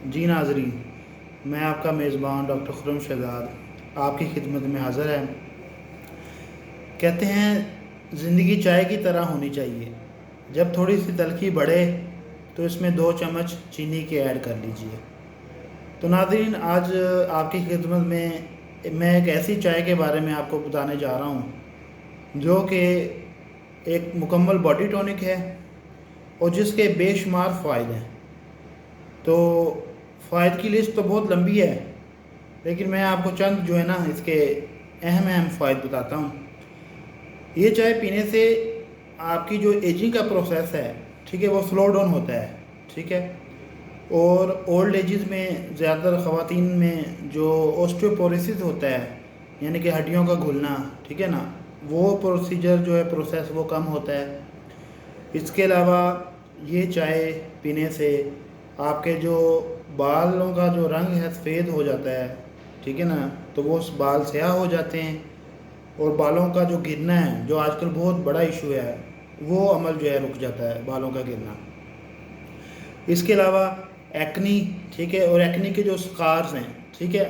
جی ناظرین، میں آپ کا میزبان ڈاکٹر خرم شہزاد آپ کی خدمت میں حاضر ہے۔ کہتے ہیں زندگی چائے کی طرح ہونی چاہیے، جب تھوڑی سی تلخی بڑھے تو اس میں 2 چمچ چینی کے ایڈ کر لیجئے۔ تو ناظرین، آج آپ کی خدمت میں ایک ایسی چائے کے بارے میں آپ کو بتانے جا رہا ہوں جو کہ ایک مکمل باڈی ٹونک ہے اور جس کے بے شمار فوائد ہیں۔ تو فوائد کی لسٹ تو بہت لمبی ہے، لیکن میں آپ کو چند جو ہے نا اس کے اہم فوائد بتاتا ہوں۔ یہ چائے پینے سے آپ کی جو ایجنگ کا پروسیس ہے، ٹھیک ہے، وہ سلو ڈاؤن ہوتا ہے، ٹھیک ہے۔ اور اولڈ ایجز میں زیادہ تر خواتین میں جو اوسٹیوپوروسس ہوتا ہے، یعنی کہ ہڈیوں کا گھلنا، ٹھیک ہے نا، وہ پروسیجر جو ہے پروسیس وہ کم ہوتا ہے۔ اس کے علاوہ یہ چائے پینے سے آپ کے جو بالوں کا جو رنگ ہے سفید ہو جاتا ہے، ٹھیک ہے نا، تو وہ بال سیاہ ہو جاتے ہیں، اور بالوں کا جو گرنا ہے جو آج کل بہت بڑا ایشو ہے، وہ عمل جو ہے رک جاتا ہے، بالوں کا گرنا۔ اس کے علاوہ ایکنی، ٹھیک ہے، اور ایکنی کے جو سکارز ہیں، ٹھیک ہے،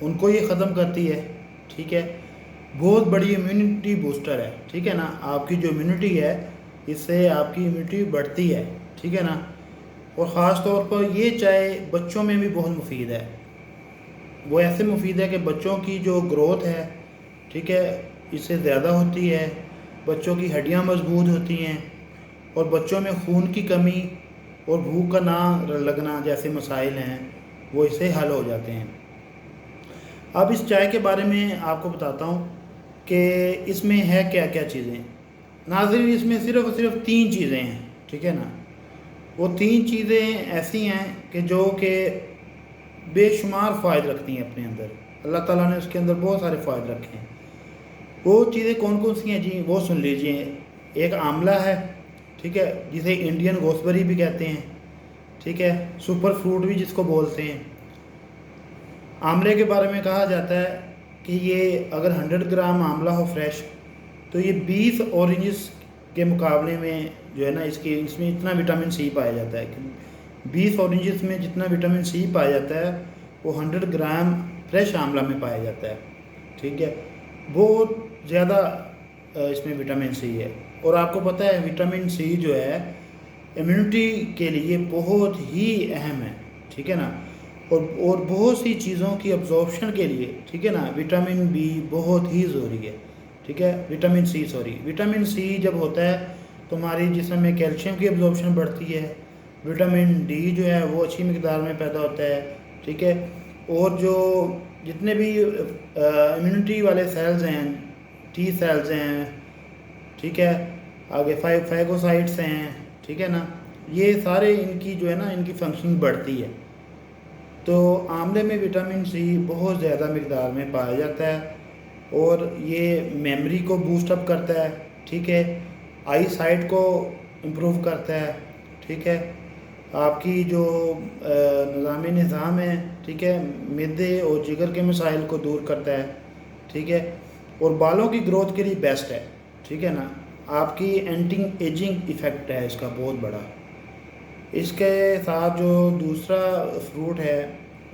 ان کو یہ ختم کرتی ہے، ٹھیک ہے۔ بہت بڑی امیونٹی بوسٹر ہے، ٹھیک ہے نا، آپ کی جو امیونٹی ہے اس سے آپ کی امیونٹی بڑھتی ہے، ٹھیک ہے نا۔ اور خاص طور پر یہ چائے بچوں میں بھی بہت مفید ہے، وہ ایسے مفید ہے کہ بچوں کی جو گروتھ ہے، ٹھیک ہے، اس سے زیادہ ہوتی ہے، بچوں کی ہڈیاں مضبوط ہوتی ہیں، اور بچوں میں خون کی کمی اور بھوک کا نہ لگنا جیسے مسائل ہیں وہ اس سے حل ہو جاتے ہیں۔ اب اس چائے کے بارے میں آپ کو بتاتا ہوں کہ اس میں ہے کیا کیا چیزیں۔ ناظرین، اس میں صرف اور صرف 3 چیزیں ہیں، ٹھیک ہے نا۔ وہ 3 چیزیں ایسی ہیں کہ بے شمار فائد رکھتی ہیں اپنے اندر، اللہ تعالیٰ نے اس کے اندر بہت سارے فائد رکھے ہیں۔ وہ چیزیں کون کون سی ہیں جی، وہ سن لیجئے۔ ایک آملہ ہے، ٹھیک ہے، جسے انڈین گوسبری بھی کہتے ہیں، ٹھیک ہے، سپر فروٹ بھی جس کو بولتے ہیں۔ آملے کے بارے میں کہا جاتا ہے کہ یہ اگر 100 گرام آملہ ہو فریش تو یہ 20 اورنجز کے مقابلے میں جو ہے نا اس میں اتنا وٹامن سی پایا جاتا ہے کہ 20 اورنجز میں جتنا وٹامن سی پایا جاتا ہے وہ 100 گرام فریش آملہ میں پایا جاتا ہے، ٹھیک ہے۔ بہت زیادہ اس میں وٹامن سی ہے، اور آپ کو پتہ ہے وٹامن سی جو ہے امیونٹی کے لیے بہت ہی اہم ہے، ٹھیک ہے نا، اور بہت سی چیزوں کی ابزارپشن کے لیے، ٹھیک ہے نا، وٹامن بی بہت ہی ضروری ہے، ٹھیک ہے، وٹامن سی جب ہوتا ہے تو ہماری جسم میں کیلشیم کی ابزارپشن بڑھتی ہے، وٹامن ڈی جو ہے وہ اچھی مقدار میں پیدا ہوتا ہے، ٹھیک ہے۔ اور جو جتنے بھی امیونٹی والے سیلز ہیں، ٹی سیلز ہیں، ٹھیک ہے، آگے فیگوسائٹس ہیں، ٹھیک ہے نا، یہ سارے ان کی جو ہے نا ان کی فنکشننگ بڑھتی ہے۔ تو آملے میں وٹامن سی بہت زیادہ مقدار میں پایا جاتا ہے، اور یہ میموری کو بوسٹ اپ کرتا ہے، ٹھیک ہے، آئی سائٹ کو امپروو کرتا ہے، ٹھیک ہے، آپ کی جو نظام ہے، ٹھیک ہے، معدے اور جگر کے مسائل کو دور کرتا ہے، ٹھیک ہے، اور بالوں کی گروتھ کے لیے بیسٹ ہے، ٹھیک ہے نا۔ آپ کی اینٹی ایجنگ ایفیکٹ ہے اس کا بہت بڑا۔ اس کے ساتھ جو دوسرا فروٹ ہے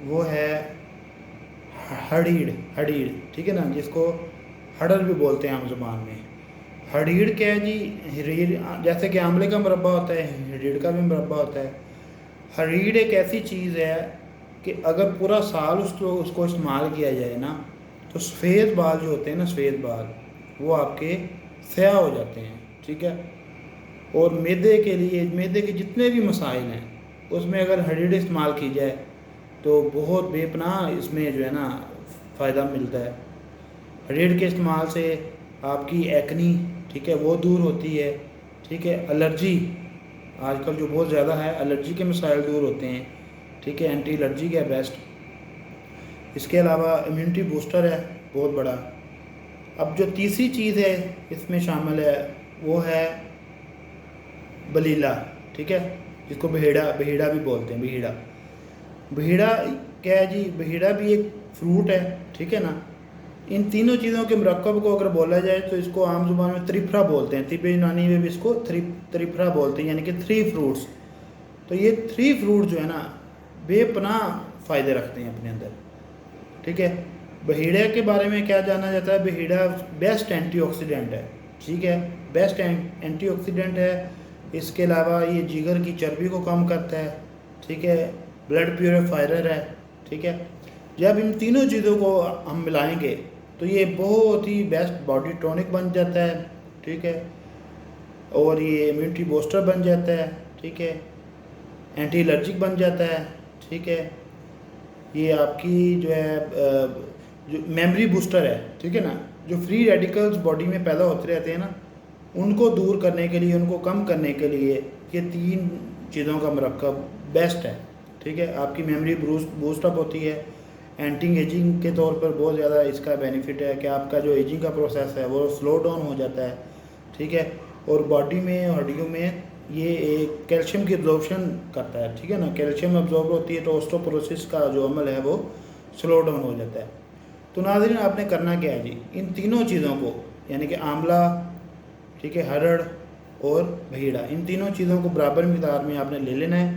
وہ ہے ہڑیڑ، ٹھیک ہے نا، جس کو ہڑر بھی بولتے ہیں عام زبان میں۔ ہڑیڑ کیا ہے جی، ہڑیڑ جیسے کہ آملے کا مربع ہوتا ہے، ہڑیڑ کا بھی مربع ہوتا ہے۔ ہڑیڑ ایک ایسی چیز ہے کہ اگر پورا سال اس کو استعمال کیا جائے نا تو سفید بال جو ہوتے ہیں نا، سفید بال وہ آپ کے سیاہ ہو جاتے ہیں، ٹھیک ہے۔ اور معدے کے جتنے بھی مسائل ہیں اس میں اگر ہڑیڑ استعمال کی جائے تو بہت بے پناہ اس میں جو ہے نا فائدہ ملتا ہے۔ ہڑیڑ کے استعمال سے آپ کی ایکنی، ٹھیک ہے، وہ دور ہوتی ہے، ٹھیک ہے، الرجی آج کل جو بہت زیادہ ہے، الرجی کے مسائل دور ہوتے ہیں، ٹھیک ہے، اینٹی الرجی ہے بیسٹ۔ اس کے علاوہ امیونٹی بوسٹر ہے بہت بڑا۔ اب جو تیسری چیز ہے اس میں شامل ہے وہ ہے بلیلا، ٹھیک ہے، جس کو بہیڑا بھی بولتے ہیں۔ بہیڑا کیا ہے جی، بہیڑا بھی ایک فروٹ ہے، ٹھیک ہے نا۔ ان تینوں چیزوں کے مرکب کو اگر بولا جائے تو اس کو عام زبان میں تریپھرا بولتے ہیں، طب یونانی میں بھی اس کو تریپھرا بولتے ہیں، یعنی کہ 3 فروٹس۔ تو یہ 3 فروٹ جو ہے نا بے پناہ فائدے رکھتے ہیں اپنے اندر، ٹھیک ہے۔ بہیڑیا کے بارے میں کیا جانا جاتا ہے؟ بہیڑیا بیسٹ اینٹی آکسیڈنٹ ہے، ٹھیک ہے، بیسٹ اینٹی آکسیڈنٹ ہے۔ اس کے علاوہ یہ جگر کی چربی کو کم کرتا ہے، ٹھیک ہے، بلڈ پیوریفائر ہے، ٹھیک ہے۔ جب ان تینوں چیزوں کو ہم ملائیں گے تو یہ بہت ہی بیسٹ باڈی ٹونک بن جاتا ہے، ٹھیک ہے، اور یہ امیونٹی بوسٹر بن جاتا ہے، ٹھیک ہے، اینٹی الرجک بن جاتا ہے، ٹھیک ہے۔ یہ آپ کی جو ہے جو میموری بوسٹر ہے، ٹھیک ہے نا، جو فری ریڈیکلز باڈی میں پیدا ہوتے رہتے ہیں نا، ان کو دور کرنے کے لیے، ان کو کم کرنے کے لیے یہ تین چیزوں کا مرکب بیسٹ ہے، ٹھیک ہے۔ آپ کی میموری بوسٹ اپ ہوتی ہے، اینٹی ایجنگ کے طور پر بہت زیادہ اس کا بینیفٹ ہے کہ آپ کا جو ایجنگ کا پروسیس ہے وہ سلو ڈاؤن ہو جاتا ہے، ٹھیک ہے۔ اور باڈی میں، ہڈیوں میں یہ ایک کیلشیم کی ابزورپشن کرتا ہے، ٹھیک ہے نا، کیلشیم ابزورب ہوتی ہے تو اوسٹوپروسس کا جو عمل ہے وہ سلو ڈاؤن ہو جاتا ہے۔ تو ناظرین آپ نے کرنا کیا ہے جی، ان تینوں چیزوں کو یعنی کہ آملہ، ٹھیک ہے، ہرڑ اور بہیڑا، ان تینوں چیزوں کو برابر مقدار میں آپ نے لے لینا ہے۔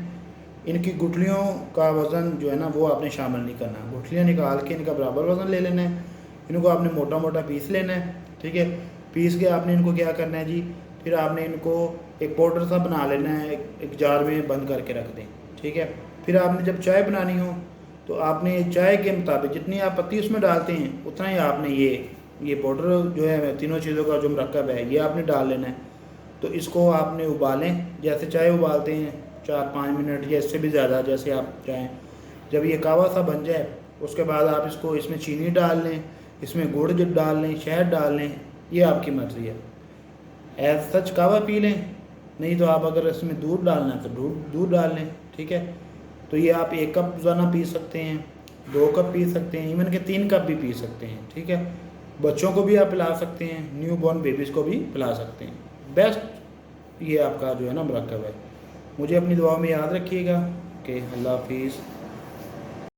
ان کی گٹھلیوں کا وزن جو ہے نا وہ آپ نے شامل نہیں کرنا، گٹھلیاں نکال کے ان کا برابر وزن لے لینا ہے، ان کو آپ نے موٹا موٹا پیس لینا ہے، ٹھیک ہے۔ پیس کے آپ نے ان کو کیا کرنا ہے جی، پھر آپ نے ان کو ایک پاؤڈر سا بنا لینا ہے، ایک جار میں بند کر کے رکھ دیں، ٹھیک ہے۔ پھر آپ نے جب چائے بنانی ہو تو آپ نے چائے کے مطابق جتنی آپ پتی اس میں ڈالتے ہیں اتنا ہی آپ نے یہ پاؤڈر جو ہے تینوں چیزوں کا جو مرکب ہے یہ آپ نے ڈال لینا ہے۔ تو اس کو آپ نے ابالیں، جیسے چائے ابالتے ہیں 4-5 منٹ یا اس سے بھی زیادہ جیسے آپ چاہیں۔ جب یہ کہوا سا بن جائے اس کے بعد آپ اس کو، اس میں چینی ڈال لیں، اس میں گڑ ڈال لیں، شہد ڈال لیں، یہ آپ کی مرضی ہے۔ ایز سچ کہوا پی لیں، نہیں تو آپ اگر اس میں دودھ ڈالنا ہے تو دودھ ڈال لیں، ٹھیک ہے۔ تو یہ آپ 1 کپ روزانہ پی سکتے ہیں، 2 کپ پی سکتے ہیں، ایون کہ 3 کپ بھی پی سکتے ہیں، ٹھیک ہے۔ بچوں کو بھی آپ پلا سکتے ہیں، نیو بورن بیبیز کو بھی پلا سکتے ہیں، بیسٹ یہ آپ کا جو ہے نا مرکب ہے۔ مجھے اپنی دعاؤں میں یاد رکھیے گا کہ اللہ حافظ۔